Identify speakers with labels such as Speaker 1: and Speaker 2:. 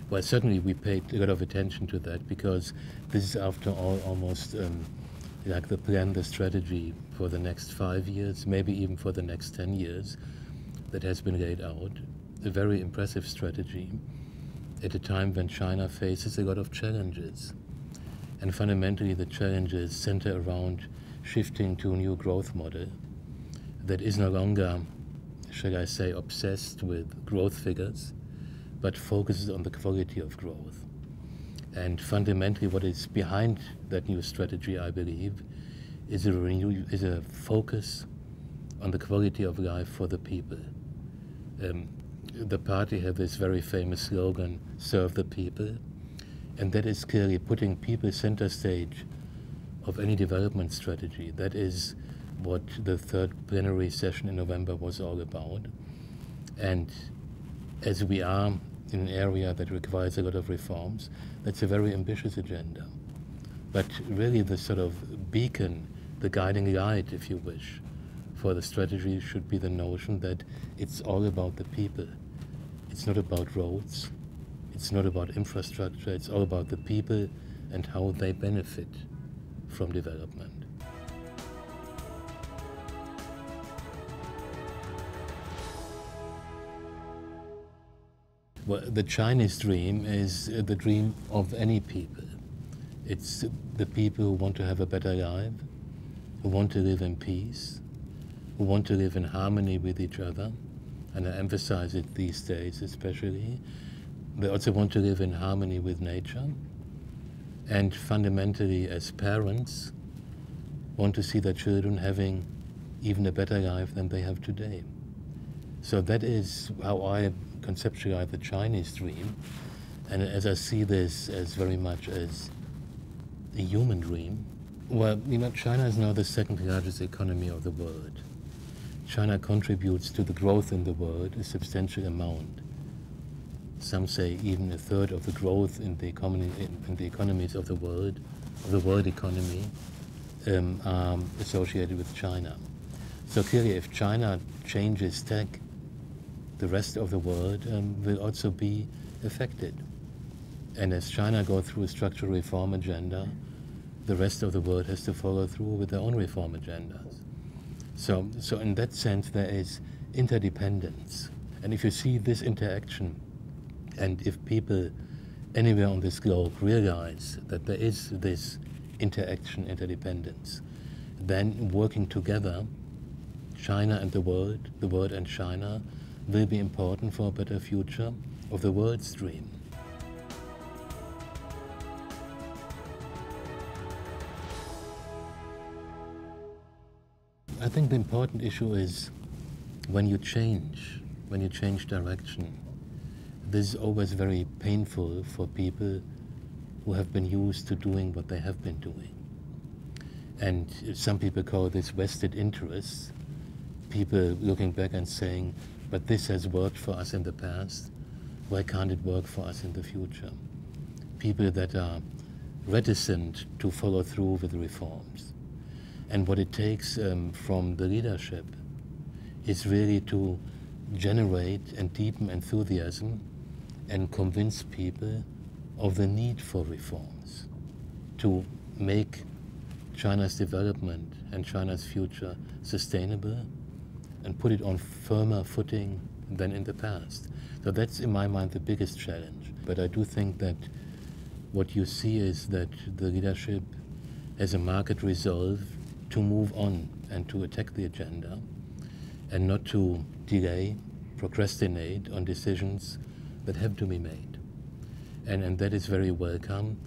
Speaker 1: Well, certainly we paid a lot of attention to that because this is, after all, almost like the plan, the strategy for the next 5 years, maybe even for the next 10 years that has been laid out. A very impressive strategy at a time when China faces a lot of challenges. And fundamentally, the challenges center around shifting to a new growth model that is no longer, shall I say, obsessed with growth figures, but focuses on the quality of growth. And fundamentally, what is behind that new strategy, I believe, is a focus on the quality of life for the people. The party had this very famous slogan, "Serve the people," and that is clearly putting people center stage of any development strategy. That is what the third plenary session in November was all about. And as we are in an area that requires a lot of reforms, that's a very ambitious agenda. But really the sort of beacon, the guiding light, if you wish, for the strategy should be the notion that it's all about the people. It's not about roads, it's not about infrastructure, it's all about the people and how they benefit from development. Well, the Chinese dream is the dream of any people. It's the people who want to have a better life, who want to live in peace, who want to live in harmony with each other, and I emphasize it these days especially. They also want to live in harmony with nature, and fundamentally, as parents, want to see their children having even a better life than they have today. So that is how I conceptualize the Chinese dream, and as I see this as very much as a human dream. Well, you know, China is now the second largest economy of the world. China contributes to the growth in the world a substantial amount. Some say even a third of the growth in the economies of the world economy, are associated with China. So clearly, if China changes tack, the rest of the world will also be affected. And as China goes through a structural reform agenda, the rest of the world has to follow through with their own reform agendas. So in that sense, there is interdependence. And if you see this interaction, and if people anywhere on this globe realize that there is this interaction, interdependence, then working together, China and the world and China, will be important for a better future of the world's dream. I think the important issue is when you change direction. This is always very painful for people who have been used to doing what they have been doing. And some people call this vested interests, people looking back and saying, but this has worked for us in the past, why can't it work for us in the future? People that are reticent to follow through with reforms. And what it takes from the leadership is really to generate and deepen enthusiasm and convince people of the need for reforms to make China's development and China's future sustainable and put it on firmer footing than in the past. So that's, in my mind, the biggest challenge. But I do think that what you see is that the leadership has a marked resolve to move on and to attack the agenda and not to delay, procrastinate on decisions that have to be made. And that is very welcome.